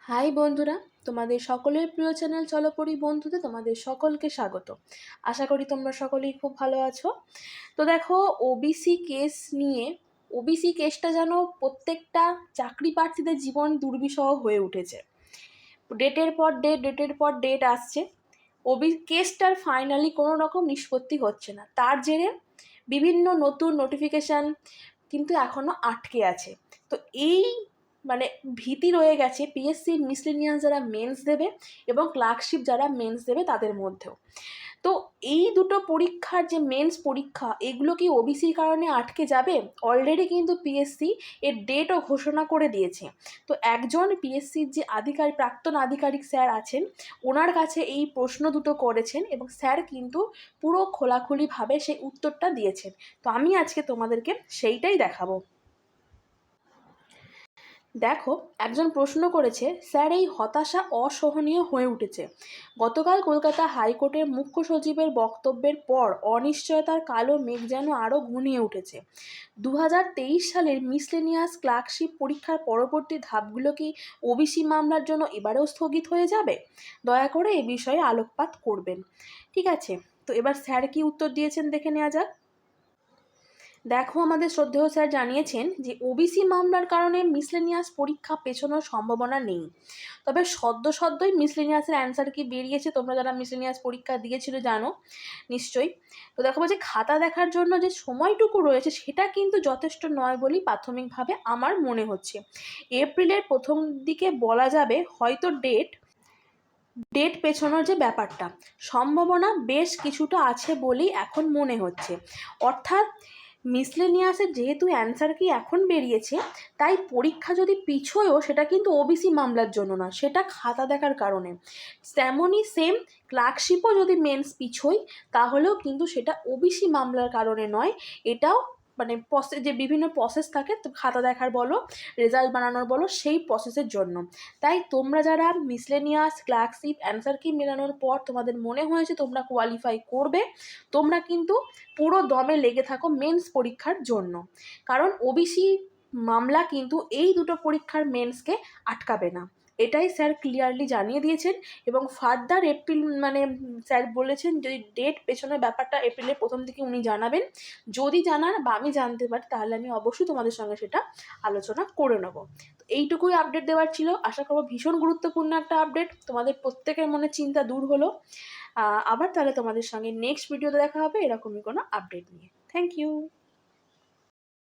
High বন্ধুরা, তোমাদের সকলের প্রিয় চ্যানেল চলো পড়ি বন্ধুতে তোমাদের সকলকে স্বাগত। আশা করি তোমরা সকলেই খুব ভালো আছো। তো দেখো, ওবিসি কেস নিয়ে ওবিসি কেসটা যেন প্রত্যেকটা চাকরি প্রার্থীদের জীবন দুর্বিষহ হয়ে উঠেছে। ডেটের পর ডেট আসছে। কেসটার ফাইনালি কোনো রকম নিষ্পত্তি হচ্ছে না, তার জেরে বিভিন্ন নতুন নোটিফিকেশান কিন্তু এখনও আটকে আছে। তো এই ভীতি রয়ে গেছে পিএসসি মিসলেনিয়াস যারা মেন্স দেবে এবং ক্লার্কশিপ যারা মেন্স দেবে তাদের মধ্যেও। তো এই দুটো পরীক্ষার যে মেন্স পরীক্ষা, এগুলো কি ওবিসির কারণে আটকে যাবে? অলরেডি কিন্তু পিএসসি এর ডেটও ঘোষণা করে দিয়েছে। তো একজন পিএসসির যে প্রাক্তন আধিকারিক স্যার আছেন, ওনার কাছে এই প্রশ্ন দুটো করেছেন এবং স্যার কিন্তু পুরো খোলাখুলিভাবে সেই উত্তরটা দিয়েছেন। তো আমি আজকে তোমাদেরকে সেইটাই দেখাবো। দেখো, একজন প্রশ্ন করেছে, স্যার এই হতাশা অসহনীয় হয়ে উঠেছে। গতকাল কলকাতা হাইকোর্টের মুখ্য সচিবের বক্তব্যের পর অনিশ্চয়তার কালো মেঘ যেন আরও ঘনিয়ে উঠেছে। 2023 সালের মিসলেনিয়াস ক্লার্কশিপ পরীক্ষার পরবর্তী ধাপগুলো কি ওবিসি মামলার জন্য এবারেও স্থগিত হয়ে যাবে? দয়া করে এ বিষয়ে আলোকপাত করবেন। ঠিক আছে, তো এবার স্যার কি উত্তর দিয়েছেন দেখে নেওয়া যাক। দেখো, আমাদের শ্রদ্ধেয় স্যার জানিয়েছেন যে ওবিসি মামলার কারণে মিসলেনিয়াস পরীক্ষা পেছানোর সম্ভাবনা নেই। তবে সদ্যই মিসলেনিয়াসের অ্যান্সার কি বেরিয়েছে, তোমরা যারা মিসলেনিয়াস পরীক্ষা দিয়েছিল জানো নিশ্চয়ই। তো দেখো, বলছে খাতা দেখার জন্য যে সময়টুকু রয়েছে সেটা কিন্তু যথেষ্ট নয় বলেই প্রাথমিকভাবে আমার মনে হচ্ছে। এপ্রিলের প্রথম দিকে বলা যাবে হয়তো ডেট পেছানোর যে ব্যাপারটা, সম্ভাবনা বেশ কিছুটা আছে বলেই এখন মনে হচ্ছে। অর্থাৎ মিসলেনিয়াসের যেহেতু অ্যান্সার কি এখন বেরিয়েছে, তাই পরীক্ষা যদি পিছোয়ও সেটা কিন্তু ওবিসি মামলার জন্য না, সেটা খাতা দেখার কারণে। তেমনই সেম ক্লার্কশিপও যদি মেন্স পিছোয় তাহলেও কিন্তু সেটা ওবিসি মামলার কারণে নয়, এটাও যে বিভিন্ন প্রসেস থাকে, তো খাতা দেখার বলো, রেজাল্ট বানানোর বলো, সেই প্রসেসের জন্য। তাই তোমরা যারা মিসলেনিয়াস ক্লার্কশিপ অ্যান্সার কি মেলানোর পর তোমাদের মনে হয়েছে তোমরা কোয়ালিফাই করবে, তোমরা কিন্তু পুরো দমে লেগে থাকো মেন্স পরীক্ষার জন্য। কারণ ওবিসি মামলা কিন্তু এই দুটো পরীক্ষার মেন্সকে আটকাবে না, এটাই স্যার ক্লিয়ারলি জানিয়ে দিয়েছেন। এবং ফার্দার এপ্রিল স্যার বলেছেন যদি ডেট পেছনের ব্যাপারটা এপ্রিলের প্রথম দিকে উনি জানাবেন। যদি জানান বা আমি জানতে পারি তাহলে আমি অবশ্যই তোমাদের সঙ্গে সেটা আলোচনা করে নেব। তো এইটুকুই আপডেট দেওয়ার ছিল। আশা করব ভীষণ গুরুত্বপূর্ণ একটা আপডেট, তোমাদের প্রত্যেকের মনে চিন্তা দূর হলো। আবার তাহলে তোমাদের সঙ্গে নেক্সট ভিডিওতে দেখা হবে এরকমই কোনো আপডেট নিয়ে। Thank you.